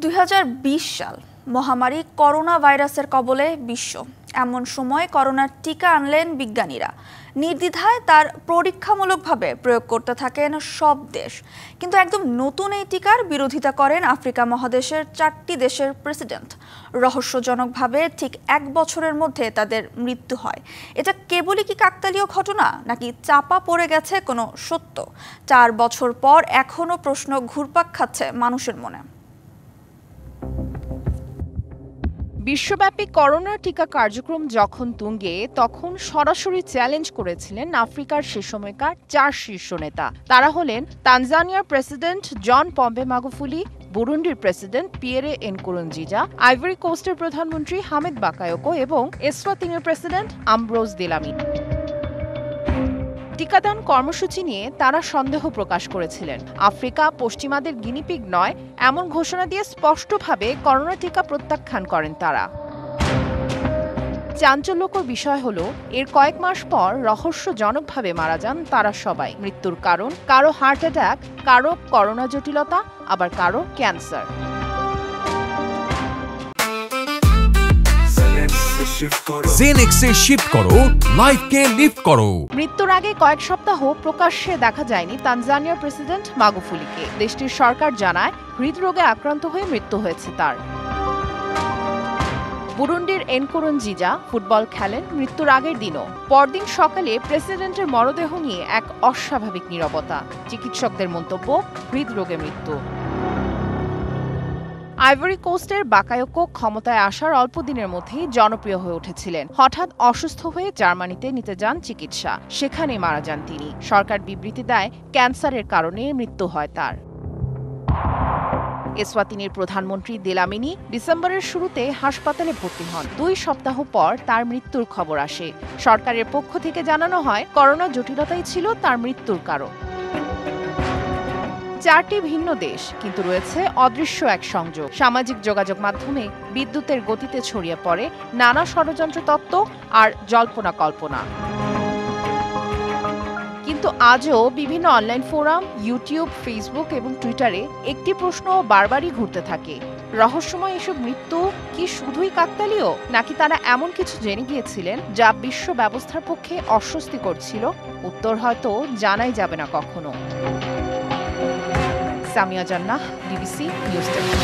2020 সাল মহামারী করোনা ভাইরাসের কবলে বিশ্ব। এমন সময় করোনার টিকা আনলেন বিজ্ঞানীরা। নির্দ্বিধায় তার পরীক্ষামূলকভাবে প্রয়োগ করতে থাকেন সব দেশ। কিন্তু একদম নতুন এই টিকার বিরোধিতা করেন আফ্রিকা মহাদেশের 4টি দেশের প্রেসিডেন্ট। রহস্যজনকভাবে ঠিক 1 বছরের মধ্যে তাদের মৃত্যু হয়। এটা কেবলই কি কাকতালীয় ঘটনা, নাকি চাপা পড়ে গেছে কোনো সত্য? 4 বছর পর এখনো প্রশ্ন ঘুরপাক খাচ্ছে মানুষের মনে। বিশ্বব্যাপী করোনা টিকা কার্যক্রম যখন তুঙ্গে, তখন সরাসরি চ্যালেঞ্জ করেছিলেন আফ্রিকার সে সময়কার 4 শীর্ষ নেতা। তারা হলেন তানজানিয়ার প্রেসিডেন্ট জন পম্বে মাগুফুলি, বুরুন্ডির প্রেসিডেন্ট পিয়েরে এনকুরুনজিজা, আইভরি কোস্টের প্রধানমন্ত্রী হামিদ বাকায়োকো এবং এসওয়াতিনের প্রেসিডেন্ট আমব্রোজ দেলামি। টিকাদান কর্মসূচি নিয়ে তারা সন্দেহ প্রকাশ করেছিলেন। আফ্রিকা পশ্চিমাদের গিনিপিগ নয়, এমন ঘোষণা দিয়ে স্পষ্টভাবে করোনা টিকা প্রত্যাখ্যান করেন তারা। চাঞ্চল্যকর বিষয় হলো, এর কয়েক মাস পর রহস্যজনকভাবে মারা যান তারা সবাই। মৃত্যুর কারণ কারো হার্ট অ্যাটাক, কারো করোনা জটিলতা, আবার কারো ক্যান্সার। জেনেক্সে শিফট করো, লাইফকে লিফট করো। মৃত্যুর আগে কয়েক সপ্তাহ প্রকাশ্যে দেখা যায়নি তানজানিয়ার প্রেসিডেন্ট মাগুফুলিকে। দেশটির সরকার জানায় হৃদরোগে আক্রান্ত হয়ে মৃত্যু হয়েছে তার। বুরুন্ডির এনকুরুনজিজা ফুটবল খেলেন মৃত্যুর আগের দিনও। পরদিন সকালে প্রেসিডেন্টের মরদেহ নিয়ে এক অস্বাভাবিক নীরবতা। চিকিৎসকদের মন্তব্য, হৃদরোগে মৃত্যু। আইভরি কোস্টের বাকায়োকো ক্ষমতায় আসার অল্প দিনের মধ্যেই জনপ্রিয় হয়ে উঠেছিলেন। হঠাৎ অসুস্থ হয়ে জার্মানিতে নিতে যান চিকিৎসা, সেখানে মারা যান তিনি। সরকার বিবৃতি দেয় ক্যান্সারের কারণে মৃত্যু হয় তার। এসওয়াতিনের প্রধানমন্ত্রী দেলামিনি ডিসেম্বরের শুরুতে হাসপাতালে ভর্তি হন। 2 সপ্তাহ পর তার মৃত্যুর খবর আসে। সরকারের পক্ষ থেকে জানানো হয় করোনা জটিলতাই ছিল তার মৃত্যুর কারণ। 4টি ভিন্ন দেশ, কিন্তু রয়েছে অদৃশ্য এক সংযোগ। সামাজিক যোগাযোগ মাধ্যমে বিদ্যুতের গতিতে ছড়িয়ে পড়ে নানা ষড়যন্ত্র তত্ত্ব আর জল্পনা কল্পনা। কিন্তু আজও বিভিন্ন অনলাইন ফোরাম, ইউটিউব, ফেসবুক এবং টুইটারে একটি প্রশ্ন বারবারই ঘুরতে থাকে: রহস্যময় এসব মৃত্যু কি শুধুই কাকতালীয়, নাকি তারা এমন কিছু জেনে গিয়েছিলেন যা বিশ্ব ব্যবস্থার পক্ষে অস্বস্তিকর ছিল? উত্তর হয়তো জানাই যাবে না কখনো। সামিয়া জান্নাহ, ডিবিসি নিউজ ডেস্ক।